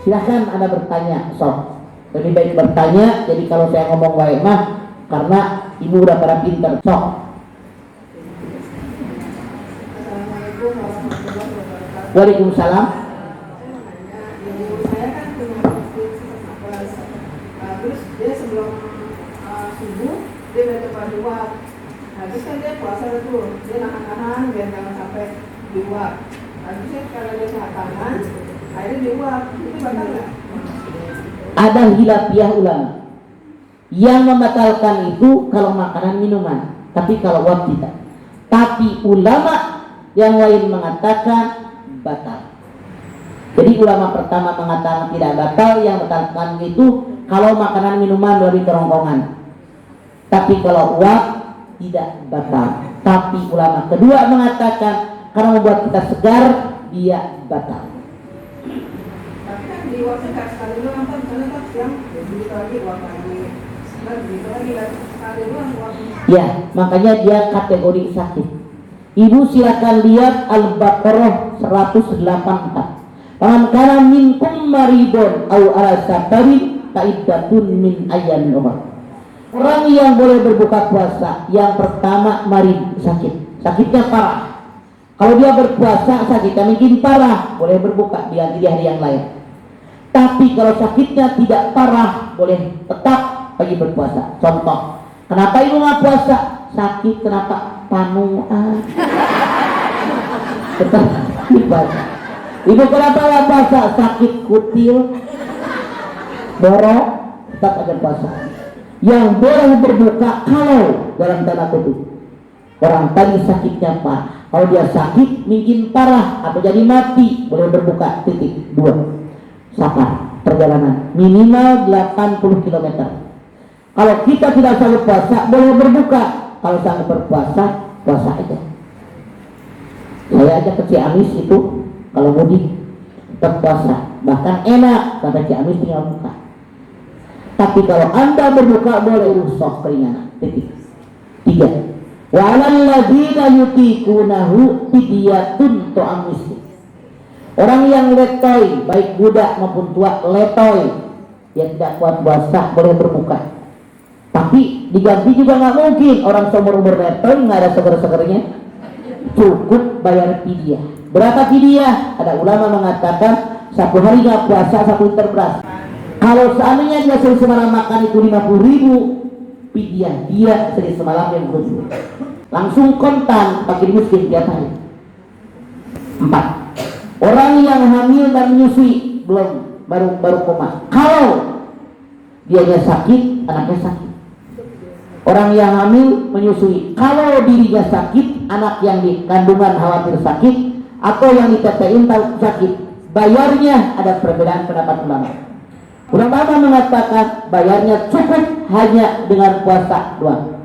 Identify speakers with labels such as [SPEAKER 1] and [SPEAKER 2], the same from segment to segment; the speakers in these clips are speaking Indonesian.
[SPEAKER 1] Silahkan Anda bertanya, sok. Lebih baik bertanya, jadi kalau saya ngomong baik mah, karena ibu udah pada pinter, sok. Waalaikumsalam.
[SPEAKER 2] Saya kan punya masjid sepak bola, terus dia sebelum subuh dia baca paduat. Nah terus kan dia puasa tuh, dia nahan-nahan biar jangan sampai diuap. Habisnya kalau dia saat tangan, akhirnya diuap, itu batal nggak?
[SPEAKER 1] Ada khilafiyah ulama yang membatalkan itu kalau makanan minuman, tapi kalau uap tidak. Tapi ulama yang lain mengatakan batal. Jadi ulama pertama mengatakan tidak batal, yang batalkan itu kalau makanan minuman dari kerongkongan. Tapi kalau uap tidak batal. Tapi ulama kedua mengatakan karena membuat kita segar, dia batal.
[SPEAKER 2] Tapi kan di uapnya nggak sekali doang kan, misalnya kan siang begitu lagi uap lagi, begitu lagi sekali doang uapnya.
[SPEAKER 1] Ya, makanya dia kategori sakit. Ibu silakan lihat Al-Baqarah 184. Faman kana minkum maridun aw ala safarin fa'iddatun min ayyamin ukhra. Orang yang boleh berbuka puasa, yang pertama marid, sakit. Sakitnya parah. Kalau dia berpuasa sakitnya mungkin parah, boleh berbuka di hari yang lain. Tapi kalau sakitnya tidak parah, boleh tetap pagi berpuasa. Contoh, kenapa ibu nggak puasa? Sakit, kenapa? Panuan. Tetap ibadah. Ibu kenapa nggak puasa? Sakit kutil, borok, tetap aja puasa. Yang boleh berbuka kalau dalam tanda kutip orang tadi sakitnya parah. Kalau dia sakit mungkin parah atau jadi mati, boleh berbuka. Titik. 2. Safar, perjalanan minimal 80 km. Kalau kita tidak sanggup puasa, boleh berbuka. Kalau sanggup berpuasa, puasa aja. Saya aja ke Ciamis itu kalau mudik tetap puasa, bahkan enak kata Ciamis tinggal buka. Tapi kalau Anda berbuka boleh rusak keringanan. Titik. 3. Wa 'alal ladzina yutiqunahu fidyatun ta'am miskin. Orang yang letoy, baik budak maupun tua letoy, dia tidak kuat puasa, boleh berbuka. Tapi diganti juga nggak mungkin, orang seumur umur letoy nggak ada seger-segernya, cukup bayar fidyah. Berapa fidyah? Ada ulama mengatakan 1 hari nggak puasa 1 liter beras. Kalau seandainya dia sehari semalam makan itu 50.000, fidyah dia sehari semalam yang bersyukur. Langsung kontan pakai miskin tiap hari. 4. Orang yang hamil dan menyusui belum baru koma. Kalau dianya sakit, anaknya sakit. Orang yang hamil menyusui, kalau dirinya sakit, anak yang di kandungan khawatir sakit, atau yang ditetein tahu sakit, bayarnya ada perbedaan pendapat ulama. Ulama mengatakan bayarnya cukup hanya dengan puasa doang.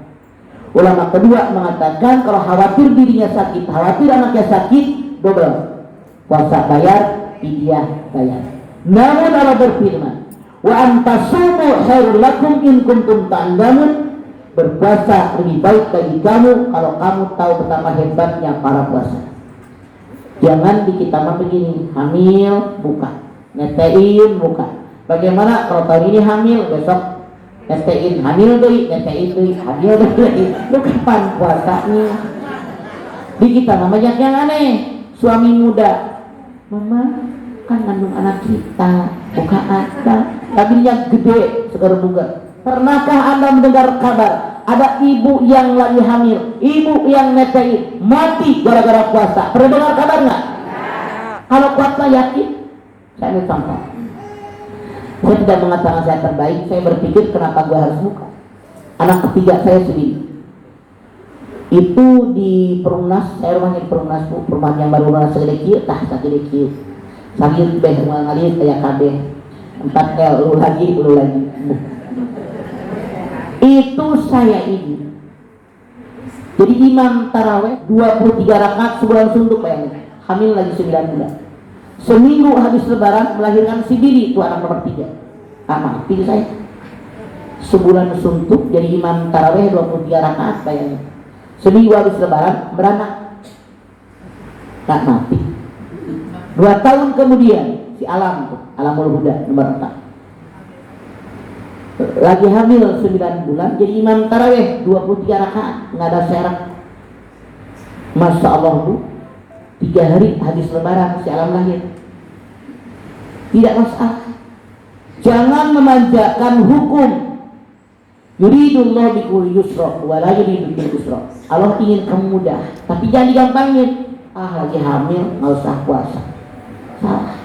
[SPEAKER 1] Ulama kedua mengatakan kalau khawatir dirinya sakit, khawatir anaknya sakit, double. Puasa bayar, fidyah bayar. Namun Allah berfirman, wa antasumu khairul lakum in kuntum ta'lamun. Berpuasa lebih baik bagi kamu kalau kamu tahu betapa hebatnya para puasa. Jangan di kita mah begini, hamil buka, nyetein buka. Bagaimana kalau tahun ini hamil, besok nyetein, hamil deh, nyetein deh, hamil deh. Lu kapan puasanya? Di kita mah banyak yang aneh. Suami muda, mama kan kandung anak kita, buka apa? Tabinya gede, segar bugar. Pernahkah Anda mendengar kabar ada ibu yang lagi hamil, ibu yang netein mati gara-gara puasa? Pernah dengar kabar nggak? Kalau puasa yakin, saya ambil contoh. Saya tidak mengatakan saya terbaik, saya berpikir kenapa gue harus buka. Anak ketiga saya sendiri. Itu di Perumnas, saya rumahnya di Perumnas, perumahan yang baru rumah segede kieu, tah sagede kieu. Sagir beh ngalir kayak kabeh. 4L lu lagi. Itu saya ini. Jadi imam taraweh 23 rakaat sebulan suntuk, bayangin. Hamil lagi 9 bulan. Seminggu habis lebaran melahirkan si Didi, itu anak nomor 3. Mati saya. Sebulan suntuk jadi imam taraweh 23 rakaat, bayangin. Seminggu habis lebaran beranak. Tak mati. 2 tahun kemudian si Alam tuh, Alamul Huda nomor 4. Lagi hamil 9 bulan, jadi imam tarawih 23 rakaat, nggak ada syarat. Masya Allah bu, 3 hari habis lebaran si Alam lahir. Tidak masalah. Jangan memanjakan hukum. Yuridullah bikul yusra wa la yuridu bil usra. Allah ingin kamu mudah, tapi jangan digampangin. Lagi hamil nggak usah puasa. Salah.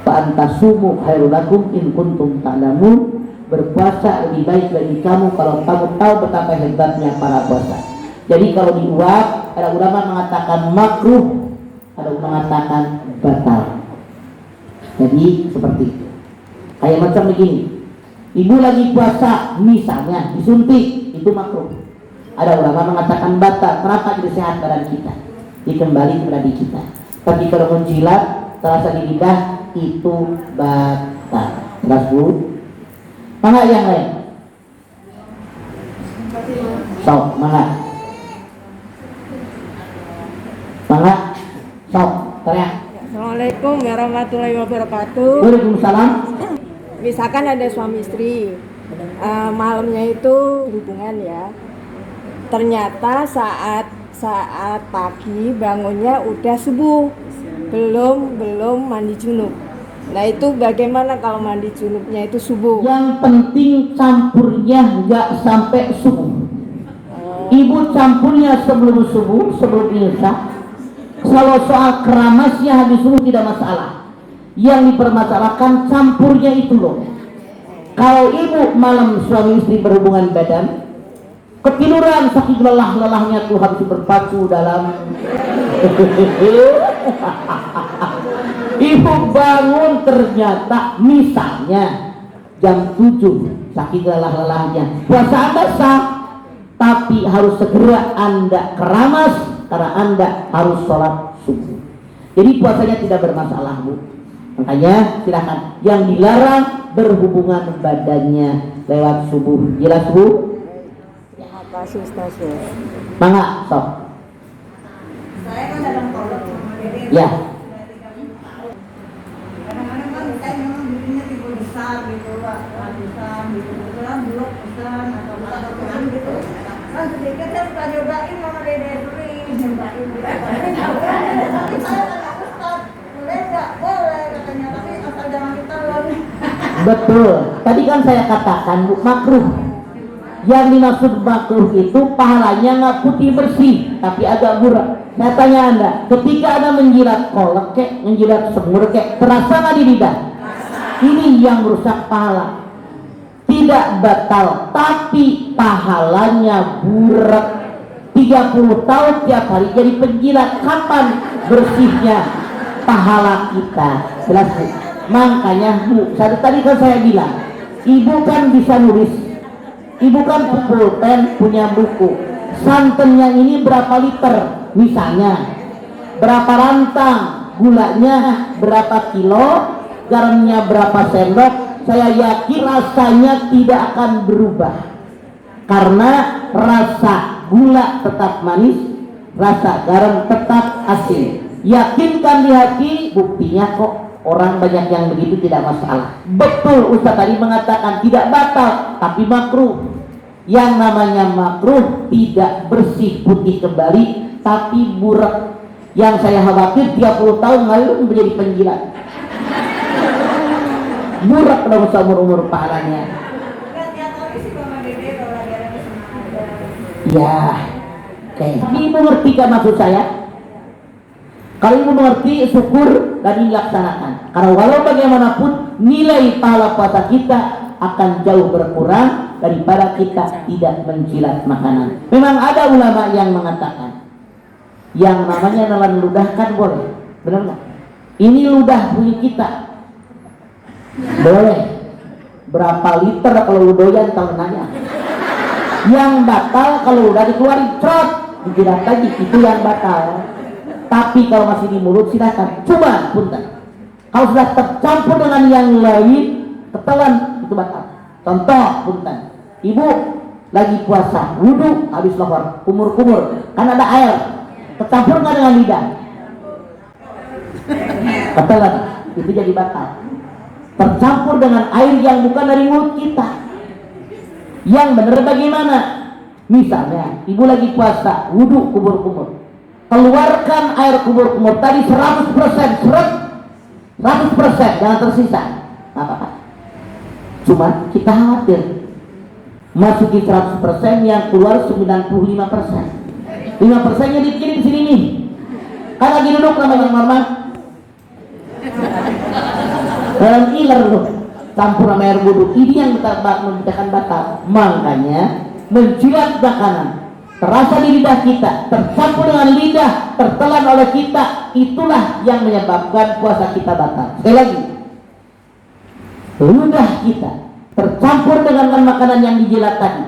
[SPEAKER 1] Fa antasumu khairul lakum in kuntum ta'lamun. Berpuasa lebih baik bagi kamu kalau kamu tahu betapa hebatnya para puasa. Jadi kalau diuap, ada ulama mengatakan makruh, ada ulama mengatakan batal. Jadi seperti itu. Kayak macam begini, ibu lagi puasa misalnya disuntik, itu makruh. Ada ulama mengatakan batal. Kenapa? Jadi sehat badan kita, dikembali kepada diri kita. Tapi kalau menjilat terasa di lidah, itu batal. Jelas bu? Mana yang lain? Sok, mana? Mana? Sok, teriak.
[SPEAKER 3] Assalamualaikum warahmatullahi wabarakatuh.
[SPEAKER 1] Waalaikumsalam.
[SPEAKER 3] Misalkan ada suami istri, malamnya itu hubungan ya. Ternyata saat pagi bangunnya udah subuh, belum mandi junub. Nah itu bagaimana kalau mandi junubnya itu subuh?
[SPEAKER 1] Yang penting campurnya nggak sampai subuh. Ibu campurnya sebelum subuh, sebelum isya. Kalau soal keramasnya habis subuh tidak masalah. Yang dipermasalahkan campurnya itu loh. Kalau ibu malam suami istri berhubungan badan, ketiduran saking lelah-lelahnya tuh habis berpacu dalam ibu bangun ternyata misalnya jam 7 saking lelah-lelahnya, puasa Anda sah, tapi harus segera Anda keramas karena Anda harus sholat subuh. Jadi puasanya tidak bermasalah bu. Makanya silakan, yang dilarang berhubungan badannya lewat subuh. Jelas bu?
[SPEAKER 3] Terima kasih Ustaz.
[SPEAKER 1] Mangga sok.
[SPEAKER 2] Saya kan dalam kolom sama Dede.
[SPEAKER 1] Ya.
[SPEAKER 2] Kadang-kadang kan saya memang bikinnya tipe besar gitu Pak, ratusan gitu, kebetulan blok pesan atau Quran gitu. Kan sedikit saya suka nyobain sama Dede sering nyobain gitu. Tapi saya kata Ustaz, boleh nggak? Boleh katanya, tapi asal jangan ditelan.
[SPEAKER 1] Betul. Tadi kan saya katakan bu, makruh. Yang dimaksud makruh itu pahalanya nggak putih bersih, tapi agak buram. Saya tanya Anda, ketika Anda menjilat kolak kek, menjilat semur kek, terasa nggak di lidah? Ini yang merusak pahala. Tidak batal, tapi pahalanya burak. 30 tahun tiap hari jadi penjilat. Kapan bersihnya pahala kita? Jelas bu. Makanya bu, tadi kan saya bilang, ibu kan bisa nulis, ibu kan pulpen, punya buku. Santannya ini berapa liter misalnya, berapa rantang, gulanya berapa kilo, garamnya berapa sendok. Saya yakin rasanya tidak akan berubah karena rasa gula tetap manis, rasa garam tetap asin. Yakinkan di hati, buktinya kok orang banyak yang begitu tidak masalah. Betul Ustaz tadi mengatakan tidak batal, tapi makruh. Yang namanya makruh tidak bersih putih kembali, tapi burak. Yang saya khawatir 30 tahun lalu menjadi penjilat. Burak dalam seumur-umur pahalanya.
[SPEAKER 2] Tiap hari sih sama Dede kalau lagi ada kesenangan aja.
[SPEAKER 1] Ya, oke. Ibu ngerti kan maksud saya? Kalau ibu mengerti, syukur dan dilaksanakan. Karena walau bagaimanapun nilai pahala puasa kita akan jauh berkurang daripada kita tidak menjilat makanan. Memang ada ulama yang mengatakan yang namanya nelan ludah kan boleh, benar nggak? Ini ludah punya kita, boleh. Berapa liter kalau doyan kalau nanya? Yang batal kalau udah dikeluarin trot dijilat lagi, itu yang batal. Tapi kalau masih di mulut silakan, coba punten. Kalau sudah tercampur dengan yang lain, ketelan, itu batal. Contoh punten, ibu lagi puasa, wudhu habis lohor, kumur-kumur, kan ada air, tercampur nggak dengan lidah? Ketelan. itu jadi batal. Tercampur dengan air yang bukan dari mulut kita. Yang benar bagaimana? Misalnya ibu lagi puasa, wudhu kumur-kumur, keluarkan air kumur-kumur tadi 100%, 100%, jangan tersisa. Apa? Cuma kita khawatir masukin 100% yang keluar 95%. 5%-nya dikirim sini nih. Kan lagi duduk namanya mama. Dalam iler loh, campur sama air wudhu. Ini yang membedakan batal. Makanya menjilat makanan terasa di lidah kita, tercampur dengan lidah, tertelan oleh kita, itulah yang menyebabkan puasa kita batal. Sekali lagi, lidah kita tercampur dengan makanan yang dijilat tadi.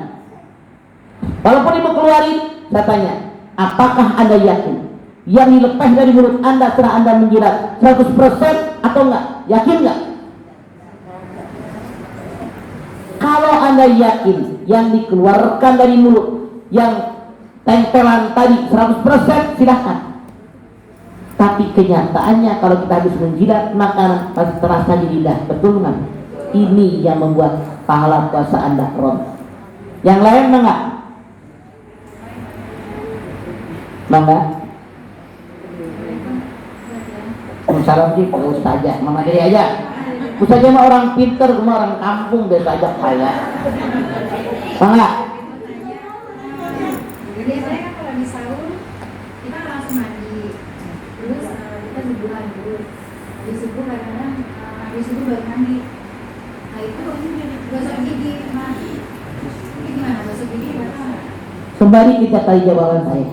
[SPEAKER 1] Walaupun ibu keluarin, saya tanya, apakah anda yakin yang dilepas dari mulut anda setelah anda menjilat 100% atau enggak? Yakin enggak? Kalau anda yakin yang dikeluarkan dari mulut yang tempelan tadi 100%, silahkan. Tapi kenyataannya kalau kita habis menjilat makanan pasti terasa di lidah, betul kan? Ini yang membuat pahala puasa anda rontok. Yang lain enggak? Mangga? Salam sih Pak Ustazah, mama diri aja. Ustazah mah orang pinter, cuma orang kampung biasa aja kaya. Mangga?
[SPEAKER 4] Biasanya kan kalau di sahur kita langsung mandi, terus kita subuhan dulu, di subuh kadang-kadang habis subuh baru mandi. Nah itu gosok gigi, mandi. Ini gimana gosok gigi?
[SPEAKER 1] Kembali kita tanya jawaban saya.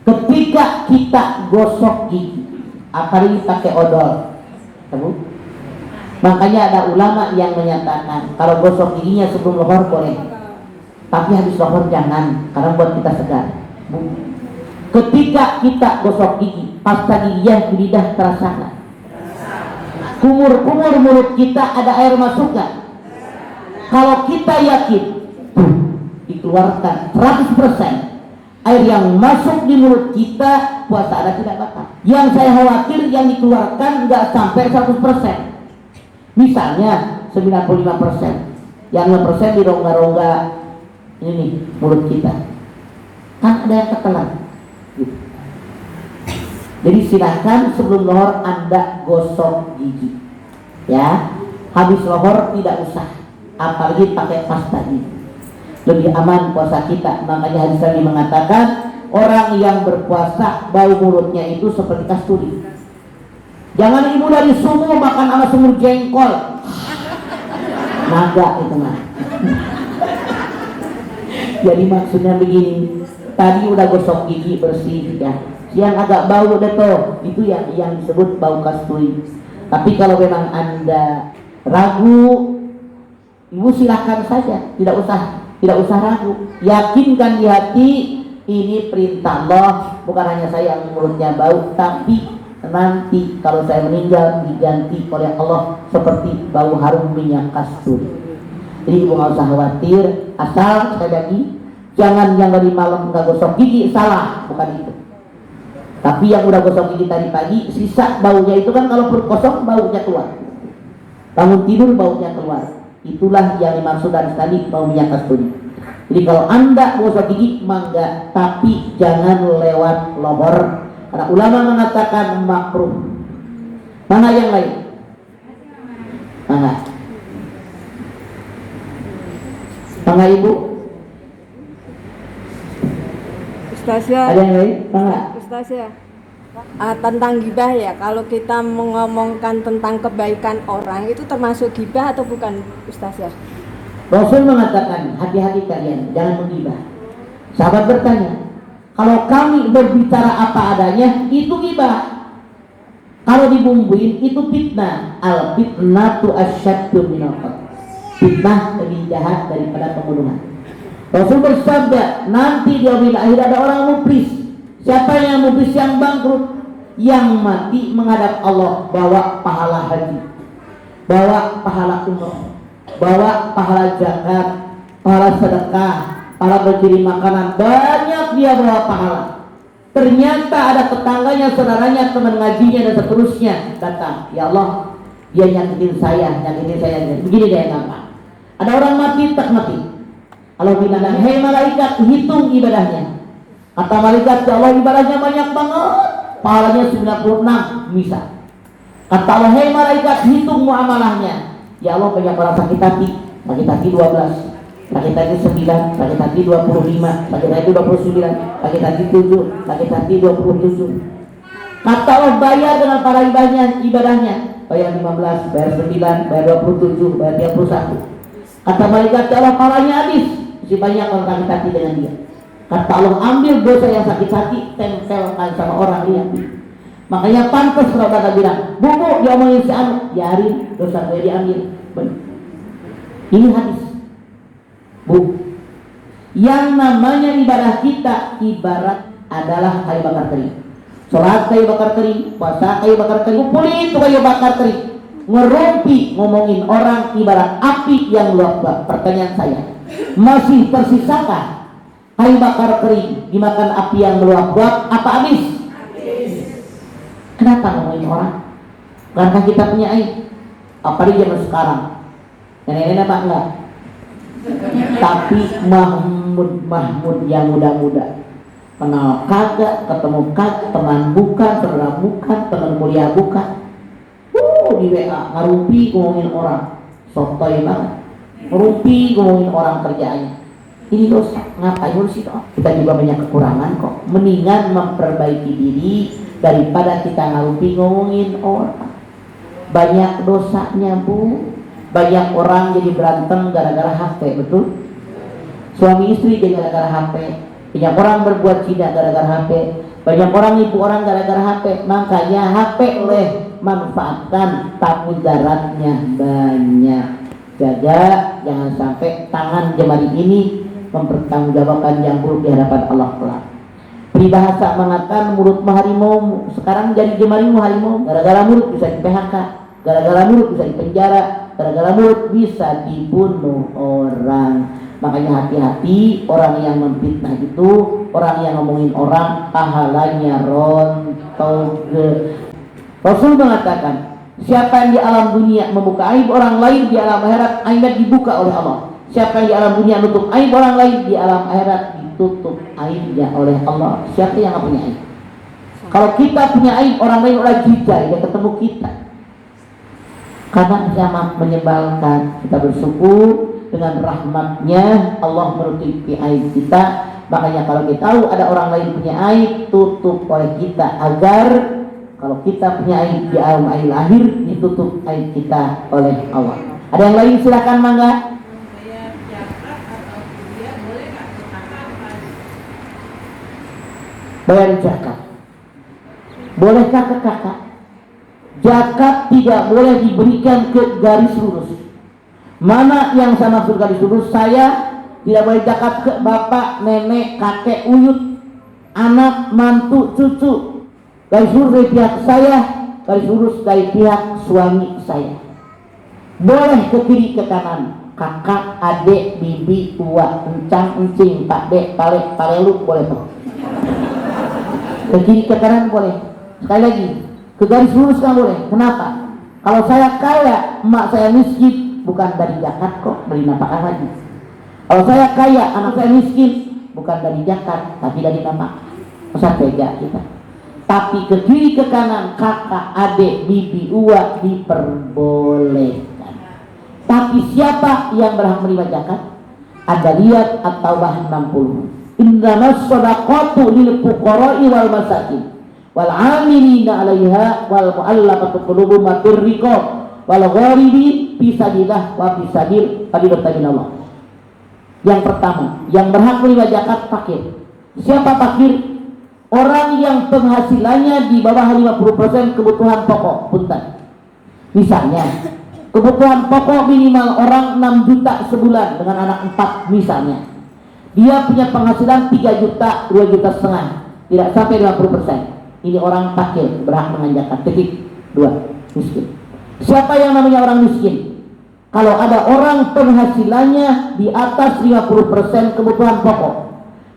[SPEAKER 1] Ketika kita gosok gigi, apalagi pakai odol, tahu? Makanya ada ulama yang menyatakan kalau gosok giginya sebelum lohor boleh, tapi habis lohor jangan, karena buat kita segar. Ketika kita gosok gigi, pasta gigi yang di lidah terasa nggak? Kumur-kumur mulut kita ada air masuk nggak? Kalau kita yakin dikeluarkan 100% air yang masuk di mulut kita, puasa Anda tidak batal. Yang saya khawatir yang dikeluarkan nggak sampai 100%. Misalnya 95%, yang 5% di rongga-rongga ini nih, mulut kita. Kan ada yang ketelan. Gitu. Jadi silahkan sebelum lohor Anda gosok gigi. Ya, habis lohor tidak usah, apalagi pakai pasta gigi. Lebih aman puasa kita. Makanya hadis Nabi mengatakan orang yang berpuasa bau mulutnya itu seperti kasturi. Jangan ibu dari subuh makan sama semur jengkol, naga itu mah. Jadi maksudnya begini, tadi udah gosok gigi bersih ya, yang agak bau deh tuh, itu yang disebut bau kasturi. Tapi kalau memang anda ragu, ibu silahkan saja, tidak usah ragu. Yakinkan di hati ini perintah Allah, bukan hanya saya yang mulutnya bau, tapi nanti kalau saya meninggal diganti oleh Allah seperti bau harum minyak kasturi. Jadi ibu nggak usah khawatir, asal sekali lagi jangan yang dari malam nggak gosok gigi, salah, bukan itu. Tapi yang udah gosok gigi tadi pagi, sisa baunya itu kan kalau perut kosong baunya keluar, bangun tidur baunya keluar. Itulah yang dimaksud dari tadi bau minyak kasturi. Jadi kalau anda gosok gigi mangga, tapi jangan lewat lohor, karena ulama mengatakan makruh. Mana yang lain? Mana ibu?
[SPEAKER 3] Ustazah,
[SPEAKER 1] Ada yang lain? Mana?
[SPEAKER 3] Ustazah, tentang gibah ya, kalau kita mengomongkan tentang kebaikan orang itu termasuk gibah atau bukan, Ustazah?
[SPEAKER 1] Rasul mengatakan hati-hati kalian jangan menggibah. Sahabat bertanya, kalau kami berbicara apa adanya itu gibah, kalau dibumbuin itu fitnah. Al fitnatu asyaddu minal qatl. Fitnah lebih jahat daripada pembunuhan. Rasul bersabda, nanti di yaumil akhir ada orang muflis. Siapa yang muflis? Yang bangkrut, yang mati menghadap Allah, bawa pahala haji, bawa pahala umrah, bawa pahala zakat, pahala sedekah, pahala berkirim makanan, banyak dia bawa pahala. Ternyata ada tetangganya, saudaranya, teman ngajinya dan seterusnya datang. Ya Allah, dia nyakitin saya. Begini dia ngapa? Ada orang mati tak mati. Allah bilang, hei malaikat, hitung ibadahnya. Kata malaikat, ya Allah ibadahnya banyak banget, pahalanya 96 misal. Kata Allah, hei malaikat, hitung muamalahnya. Ya Allah banyak orang sakit hati 12, sakit hati 9, sakit hati 25, sakit hati 29, sakit hati 7, sakit hati 27. Kata Allah, bayar dengan para ibadahnya. Bayar 15, bayar 9, bayar 27, bayar 31. Kata malaikat, ya Allah pahalanya habis, masih banyak orang sakit hati dengan dia. Kata Allah, ambil dosa yang sakit hati, tempelkan sama orang yang makanya pantas kalau kata bilang, bu diomongin si anu, biarin dosa gue diambil. Benar. Ini hadis. Bu, yang namanya ibadah kita ibarat adalah kayu bakar kering. Sholat kayu bakar kering, puasa kayu bakar kering, kumpulin itu kayu bakar kering. Ngerumpi ngomongin orang ibarat api yang luap-luap. Pertanyaan saya, masih tersisakah kayu bakar kering dimakan api yang meluap-luap apa habis? Kenapa ngomongin orang? Karena kita punya aib. Apalagi zaman sekarang. Nenek-nenek apa enggak? Tapi Mahmud yang muda-muda, kenal kagak, ketemu kagak, teman bukan, saudara bukan, teman kuliah bukan. Di WA ngarumpi ngomongin orang, sotoy banget. Ngarumpi ngomongin orang kerjaannya. Ini dosa, ngapain sih toh? Kita juga banyak kekurangan kok. Mendingan memperbaiki diri daripada kita ngarumpi ngomongin orang. Banyak dosanya bu. Banyak orang jadi berantem gara-gara HP, betul? Suami istri jadi gara-gara HP. Banyak orang berbuat zina gara-gara HP. Banyak orang nipu orang gara-gara HP. Makanya HP oleh manfaatkan, tapi mudaratnya banyak. Jaga jangan sampai tangan jemari ini mempertanggungjawabkan yang buruk di hadapan Allah kelak. Peribahasa mengatakan mulut harimau, sekarang jadi jemarimu harimau. Gara-gara mulut bisa di PHK, gara-gara mulut bisa dipenjara, gara-gara mulut bisa dibunuh orang. Makanya hati-hati orang yang memfitnah itu, orang yang ngomongin orang pahalanya rontok. Rasul mengatakan, siapa yang di alam dunia membuka aib orang lain, di alam akhirat aibnya dibuka oleh Allah. Siapa yang di alam dunia menutup aib orang lain, di alam akhirat ditutup aibnya oleh Allah. Siapa yang nggak punya aib? Kalau kita punya aib, orang lain udah jijai, dia ketemu kita. Karena sama menyebalkan. Kita bersyukur dengan rahmatnya Allah menutupi aib kita. Makanya kalau kita tahu ada orang lain punya aib, tutup oleh kita, agar kalau kita punya aib di alam aib lahir, ditutup aib kita oleh Allah. Ada yang lain silakan mangga. Bayar zakat. Bolehkah ke kakak? Zakat tidak boleh diberikan ke garis lurus. Mana yang sama surga garis lurus? Saya tidak boleh zakat ke bapak, nenek, kakek, uyut, anak, mantu, cucu. Garis lurus dari pihak saya, garis lurus dari pihak suami saya. Boleh ke kiri ke kanan, kakak, adik, bibi, tua, encang, encing, pak dek, palek, palelu, boleh tuh. Ke kiri ke kanan boleh. Sekali lagi, ke garis lurus kan boleh. Kenapa? Kalau saya kaya, emak saya miskin, bukan dari zakat kok, beli nafkah lagi. Kalau saya kaya, anak saya miskin, bukan dari zakat, tapi dari nafkah. Masa tega kita. Tapi ke kiri ke kanan, kakak, adik, bibi, uak diperbolehkan. Tapi siapa yang berhak menerima zakat? Anda lihat At-Taubah 60. Innamas shadaqatu lil fuqara'i wal masakin wal 'amilina 'alaiha wal mu'allafati qulubuhum wa fir riqab wal gharibi fi sabilillah wa fi sabil Allah. Yang pertama, yang berhak menerima zakat fakir. Siapa fakir? Orang yang penghasilannya di bawah 50% kebutuhan pokok. Punten. Misalnya, kebutuhan pokok minimal orang 6 juta sebulan dengan anak 4 misalnya. Dia punya penghasilan 3 juta, 2 juta setengah, tidak sampai 50%. Ini orang fakir, berhak menanjakan. Titik. 2, miskin. Siapa yang namanya orang miskin? Kalau ada orang penghasilannya di atas 50% kebutuhan pokok,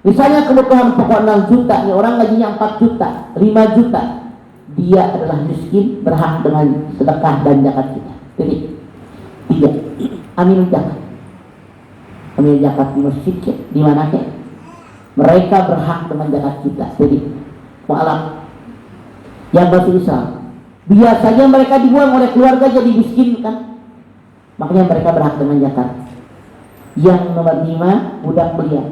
[SPEAKER 1] Misalnya kebutuhan pokok 6 juta, ini orang gajinya 4 juta, 5 juta. Dia adalah miskin, berhak dengan sedekah dan zakat kita. Jadi, 3. Amil zakat. Amil zakat di masjid ya, di mana ya? Mereka berhak dengan zakat kita. Jadi, mu'alaf yang masuk Islam. Biasanya mereka dibuang oleh keluarga jadi miskin kan? Makanya mereka berhak dengan zakat. Yang nomor 5, budak belia.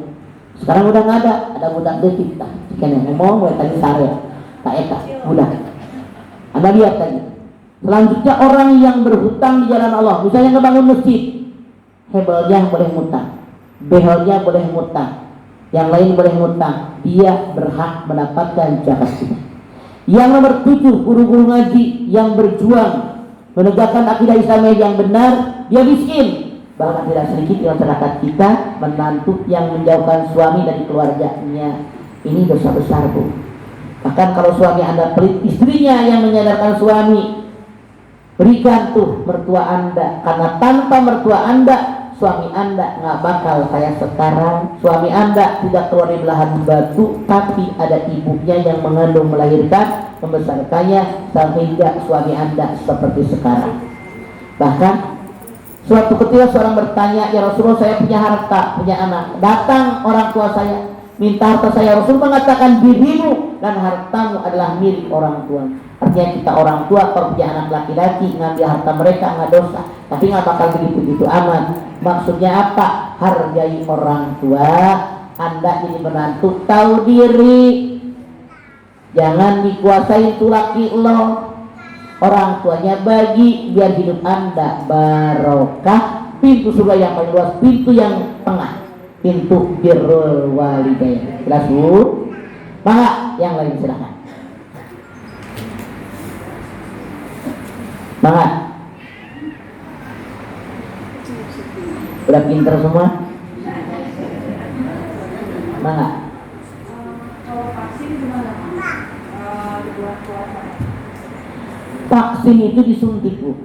[SPEAKER 1] Sekarang udah nggak ada budak detik tak. Jika ngomong, mulai tadi sare, tak eta, budak. Anda lihat tadi. Selanjutnya orang yang berhutang di jalan Allah, misalnya ngebangun masjid, hebelnya boleh ngutang, behelnya boleh ngutang, yang lain boleh ngutang, dia berhak mendapatkan zakat kita. Yang nomor 7, guru-guru ngaji yang berjuang menegakkan akidah Islam yang benar, dia miskin. Bahkan tidak sedikit di masyarakat kita menantu yang menjauhkan suami dari keluarganya. Ini dosa besar, Bu. Bahkan kalau suami Anda pelit, istrinya yang menyadarkan suami, berikan tuh mertua Anda, karena tanpa mertua Anda, suami Anda nggak bakal kayak sekarang. Suami Anda tidak keluar dari belahan batu, tapi ada ibunya yang mengandung, melahirkan, membesarkannya sehingga suami Anda seperti sekarang. Bahkan suatu ketika seorang bertanya, ya Rasulullah, saya punya harta, punya anak. Datang orang tua saya, minta harta saya. Rasul mengatakan, dirimu dan hartamu adalah milik orang tua. Artinya kita orang tua kalau punya anak laki-laki, ngambil harta mereka nggak dosa. Tapi nggak bakal begitu-begitu aman. Maksudnya apa? Hargai orang tua. Anda ini menantu, tahu diri. Jangan dikuasai itu laki lo. Orang tuanya bagi biar hidup Anda barokah. Pintu surga yang paling luas, pintu yang tengah, pintu birrul walidain. Jelas, Bu? Maka yang lain silakan. Maka udah pinter semua? Maka
[SPEAKER 2] Kalau vaksin gimana? Buat puasa.
[SPEAKER 1] vaksin itu disuntik, Bu.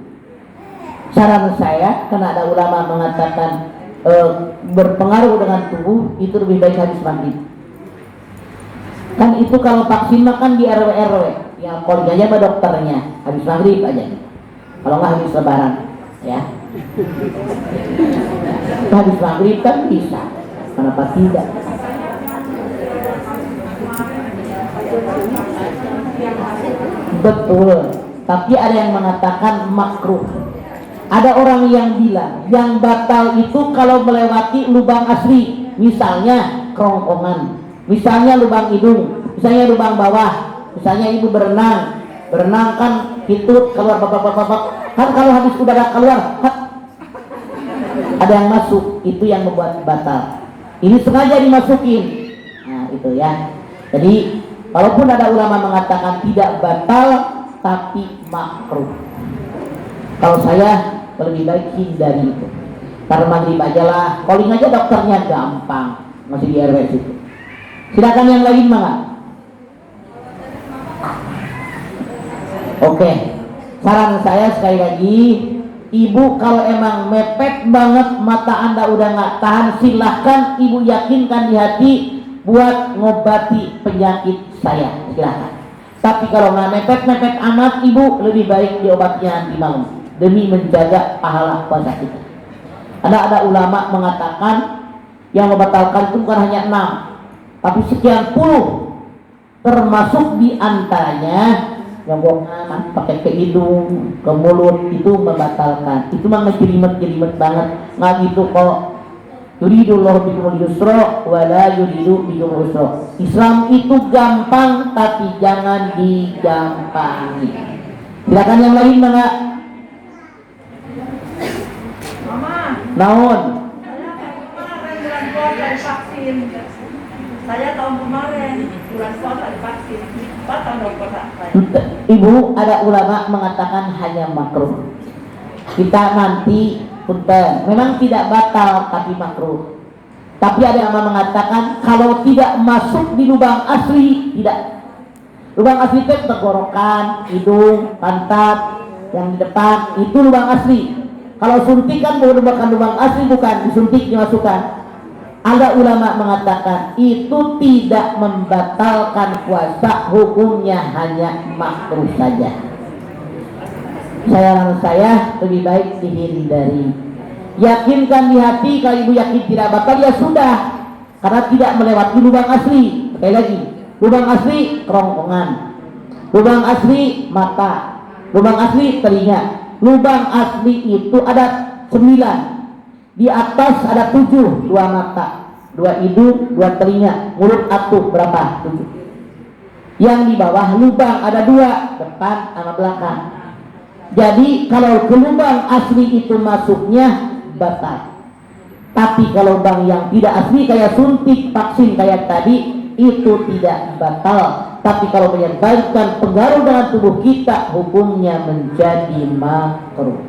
[SPEAKER 1] Saran saya, karena ada ulama mengatakan berpengaruh dengan tubuh, itu lebih baik habis maghrib. Kan itu kalau vaksin makan di RW-RW, yang poliknya aja sama dokternya, habis maghrib aja. Kalau nggak habis lebaran, ya. Habis maghrib kan bisa, kenapa tidak? Betul. Tapi ada yang mengatakan makruh. Ada orang yang bilang yang batal itu kalau melewati lubang asli, misalnya kerongkongan, misalnya lubang hidung, misalnya lubang bawah, misalnya ibu berenang kan itu keluar babak, kan kalau habis udara keluar, ada yang masuk, itu yang membuat batal. Ini sengaja dimasukin. Nah itu ya. Jadi walaupun ada ulama mengatakan tidak batal, tapi makruh. Kalau saya lebih baik hindari itu. Karena maghrib aja lah, calling aja dokternya gampang, masih di RW situ. Silakan yang lain, Mangga. Oke, saran saya sekali lagi, ibu kalau emang mepet banget mata Anda udah nggak tahan, silahkan ibu yakinkan di hati buat ngobati penyakit saya, silahkan. Tapi kalau nggak mepet-mepet amat, ibu lebih baik diobatnya nanti malam demi menjaga pahala puasa kita. Ada ulama mengatakan yang membatalkan itu bukan hanya 6, tapi sekian puluh, termasuk diantaranya yang bohongan pakai ke hidung, ke mulut, itu membatalkan. Itu mah ngejelimet banget, nggak gitu kok. Yuridullahu bikumul yusra wa la yuridu bikumul usra. Islam itu gampang, tapi jangan digampangi. Silakan yang lain, Mama.
[SPEAKER 2] Mama,
[SPEAKER 1] Naon?
[SPEAKER 2] bulan puasa divaksin. Saya tahun kemarin bulan puasa divaksin. Batal dong puasa saya.
[SPEAKER 1] Ibu, ada ulama mengatakan hanya makruh. Kita nanti punten, memang tidak batal tapi makruh. Tapi ada yang mengatakan kalau tidak masuk di lubang asli, tidak. Lubang asli itu tenggorokan, hidung, pantat, yang di depan itu lubang asli. Kalau suntik kan bukan lubang asli, bukan disuntik dimasukkan. Ada ulama mengatakan itu tidak membatalkan puasa, hukumnya hanya makruh saja. Saran saya lebih baik dihindari. Yakinkan di hati, kalau ibu yakin tidak batal ya sudah, karena tidak melewati lubang asli. Sekali lagi, lubang asli kerongkongan, lubang asli mata, lubang asli telinga. Lubang asli itu ada 9. Di atas ada 7, 2 mata, 2 hidung, 2 telinga, mulut atuh berapa? 7. Yang di bawah lubang ada 2, depan sama belakang. Jadi kalau ke lubang asli itu masuknya batal. Tapi kalau lubang yang tidak asli kayak suntik vaksin kayak tadi itu tidak batal. Tapi kalau menyebabkan pengaruh dalam tubuh kita, hukumnya menjadi makruh.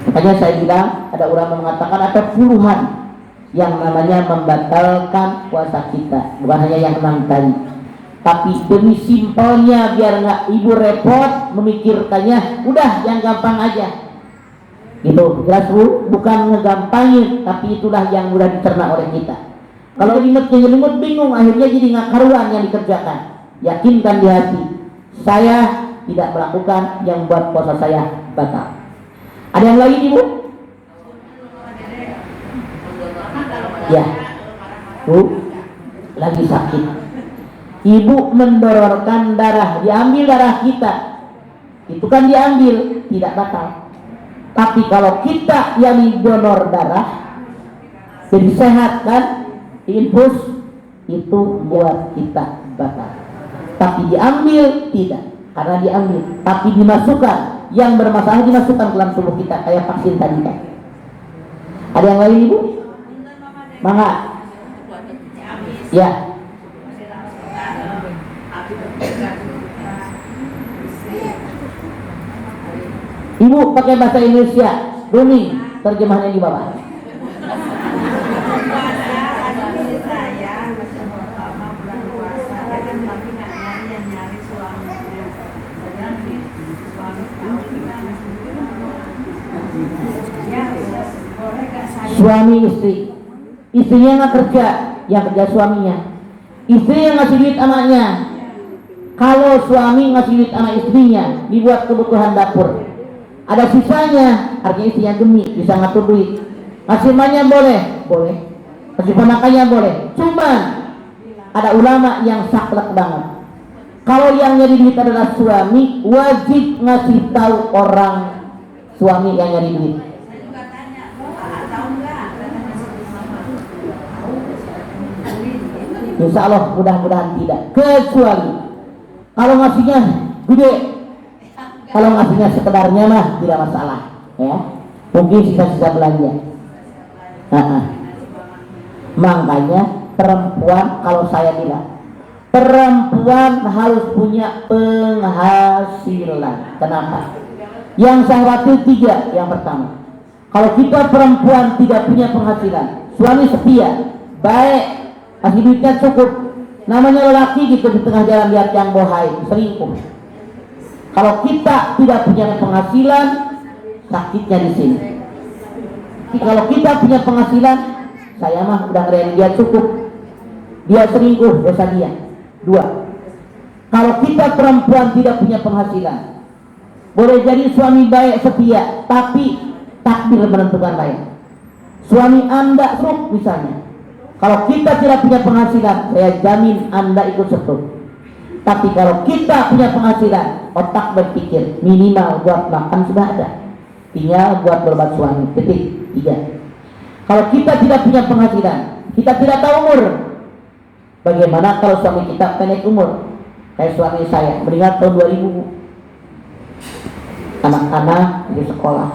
[SPEAKER 1] Makanya saya bilang, ada ulama mengatakan ada puluhan yang namanya membatalkan puasa kita, bukan hanya yang 6 tadi. Tapi demi simpelnya, biar nggak ibu repot memikirkannya, udah yang gampang aja. Gitu, jelas bu, bukan ngegampangin, tapi itulah yang mudah dicerna oleh kita. Kalau limetnya limut bingung, akhirnya jadi nggak karuan yang dikerjakan. Yakinkan di hati, saya tidak melakukan yang buat puasa saya batal. Ada yang lain ibu? Ya, bu, lagi sakit. Ibu mendonorkan darah, diambil darah kita, itu kan diambil, tidak batal. Tapi kalau kita yang donor darah, jadi sehat kan, diinfus, itu buat kita batal. Tapi diambil tidak, karena diambil, tapi dimasukkan. Yang bermasalah dimasukkan ke dalam tubuh kita kayak vaksin tadi kan. Ada yang lain ibu? Mangga. Ya. Ibu pakai bahasa Indonesia, Rumi, terjemahannya di bawah. Suami istri, istrinya nggak kerja, yang kerja suaminya. Istri yang ngasih duit anaknya. Kalau suami ngasih duit anak istrinya, dibuat kebutuhan dapur, ada sisanya, artinya istrinya gemi, bisa ngatur duit. Kasih emaknya boleh, boleh. Kasih ponakannya boleh. Cuman ada ulama yang saklek banget. Kalau yang nyari duit adalah suami, wajib ngasih tahu orang suami yang nyari duit. Insya Allah mudah-mudahan tidak. Kecuali kalau ngasihnya gede, kalau ngasihnya sekedarnya mah tidak masalah, ya. Mungkin sisa-sisa belanja. Makanya perempuan, kalau saya bilang, perempuan harus punya penghasilan. Kenapa? Yang saya khawatir 3. Yang pertama, kalau kita perempuan tidak punya penghasilan, suami setia, baik, kasih duitnya cukup, namanya lelaki gitu di tengah jalan lihat yang bohai, selingkuh. Kalau kita tidak punya penghasilan, sakitnya di sini. Kalau kita punya penghasilan, saya mah udah ngerayain dia cukup, dia selingkuh, dosa dia. 2. Kalau kita perempuan tidak punya penghasilan, boleh jadi suami baik setia, tapi takdir menentukan lain. Suami Anda truk misalnya, kalau kita tidak punya penghasilan, saya jamin Anda ikut setruk. Tapi kalau kita punya penghasilan, otak berpikir minimal buat makan sudah ada, tinggal buat berobat suami. Titik. 3. Kalau kita tidak punya penghasilan, kita tidak tahu umur. Bagaimana kalau suami kita pendek umur? Kayak suami saya, meninggal tahun 2000. Anak-anak di sekolah.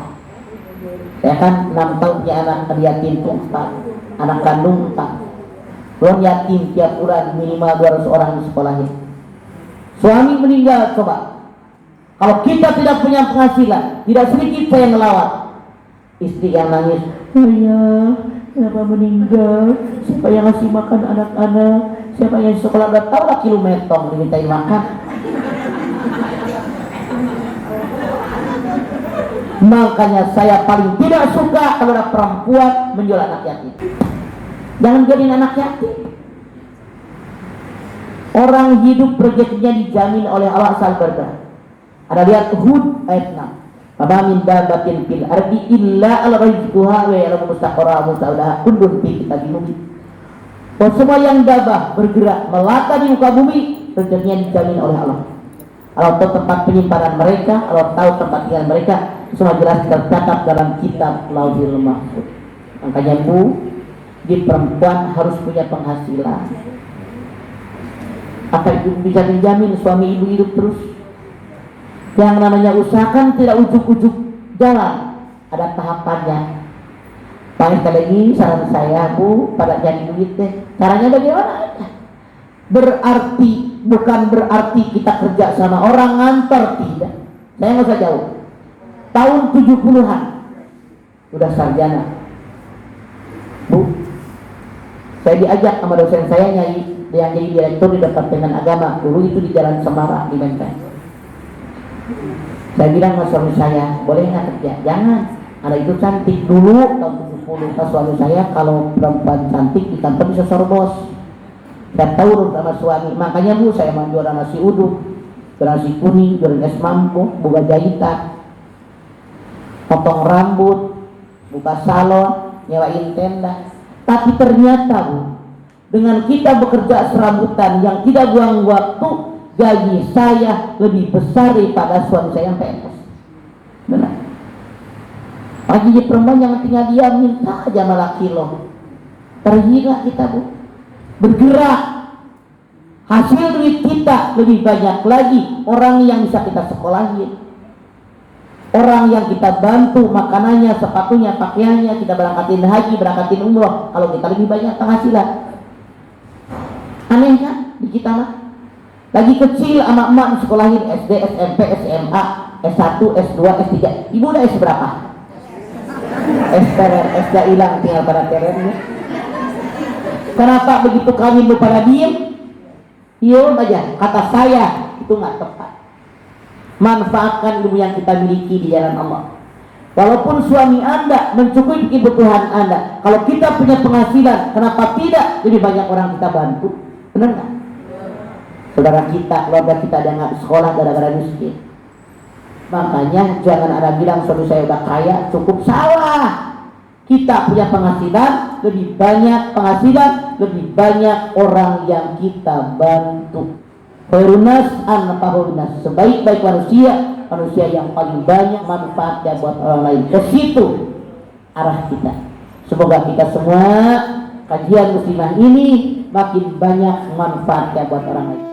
[SPEAKER 1] Saya kan 6 tahun punya anak yatim 4. Anak kandung 4. Belum yatim tiap bulan minimal 200 orang di sekolahnya. Suami meninggal, coba. Kalau kita tidak punya penghasilan, tidak sedikit saya ngelawat. Istri yang nangis, ayah, kenapa meninggal? Siapa yang ngasih makan anak-anak? Siapa yang sekolah? Udah tahu lah kilometer dimintain makan. Makanya saya paling tidak suka kalau ada perempuan menjual anak yatim. Jangan jadi anak yatim. Orang hidup rezekinya dijamin oleh Allah asal berkah. Ada lihat Hud ayat 6. Mama min dabbatin fil ardi illa ala rizquha wa ya'lamu mustaqarraha wa musta'udaha kullun fi kitabim mubin. Semua yang dabah bergerak melata di muka bumi rezekinya dijamin oleh Allah. Allah tahu tempat penyimpanan mereka, Allah tahu tempat tinggal mereka, semua jelas tercatat dalam kitab Lauhul Mahfuz. Makanya Bu, di perempuan harus punya penghasilan. Apa ibu bisa menjamin suami ibu hidup terus? Yang namanya usahakan tidak ujuk-ujuk jalan, ada tahapannya. Paling kali ini saran saya Bu, pada jadi duit deh. Caranya bagaimana? Berarti bukan berarti kita kerja sama orang ngantor, tidak. Saya nggak usah jauh. Tahun 70-an udah sarjana. Bu, saya diajak sama dosen saya yang jadi direktur di Departemen Agama. Dulu itu di Jalan Semara di Menteng. Saya bilang sama suami saya, boleh nggak kerja? Jangan, ada itu cantik. Dulu tahun 70 pas suami saya, kalau perempuan cantik di kantor bisa sorbos. Saya tahu sama suami, makanya Bu saya mau jualan nasi uduk, nasi kuning, jualan es mampu, buka jahitan, potong rambut, buka salon, nyewain tenda. Tapi ternyata Bu, dengan kita bekerja serambutan yang tidak buang waktu, gaji saya lebih besar daripada suami saya yang PNS. Benar. Pagi perempuan yang tinggal diam, minta aja sama laki lo. Tergila kita Bu, bergerak. Hasil duit kita lebih banyak lagi orang yang bisa kita sekolahin, orang yang kita bantu makanannya, sepatunya, pakaiannya, kita berangkatin haji, berangkatin umroh. Kalau kita lebih banyak penghasilan, aneh kan di kita mah? Lagi kecil sama emak sekolahin SD, SMP, SMA, S1, S2, S3. Ibu udah S berapa? S terer, S dah hilang, tinggal pada terernya. Kenapa begitu kawin lu pada diem? Iya aja, kata saya itu nggak tepat. Manfaatkan ilmu yang kita miliki di jalan Allah. Walaupun suami Anda mencukupi kebutuhan Anda, kalau kita punya penghasilan, kenapa tidak lebih banyak orang kita bantu? Benar nggak? Saudara kita, keluarga kita ada nggak sekolah gara-gara miskin. Makanya jangan ada bilang suami saya udah kaya, cukup. Salah. Kita punya penghasilan, lebih banyak penghasilan, lebih banyak orang yang kita bantu. Khairunnas anfa'uhunnas, sebaik-baik manusia, manusia yang paling banyak manfaatnya buat orang lain. Ke situ arah kita. Semoga kita semua kajian muslimah ini makin banyak manfaatnya buat orang lain.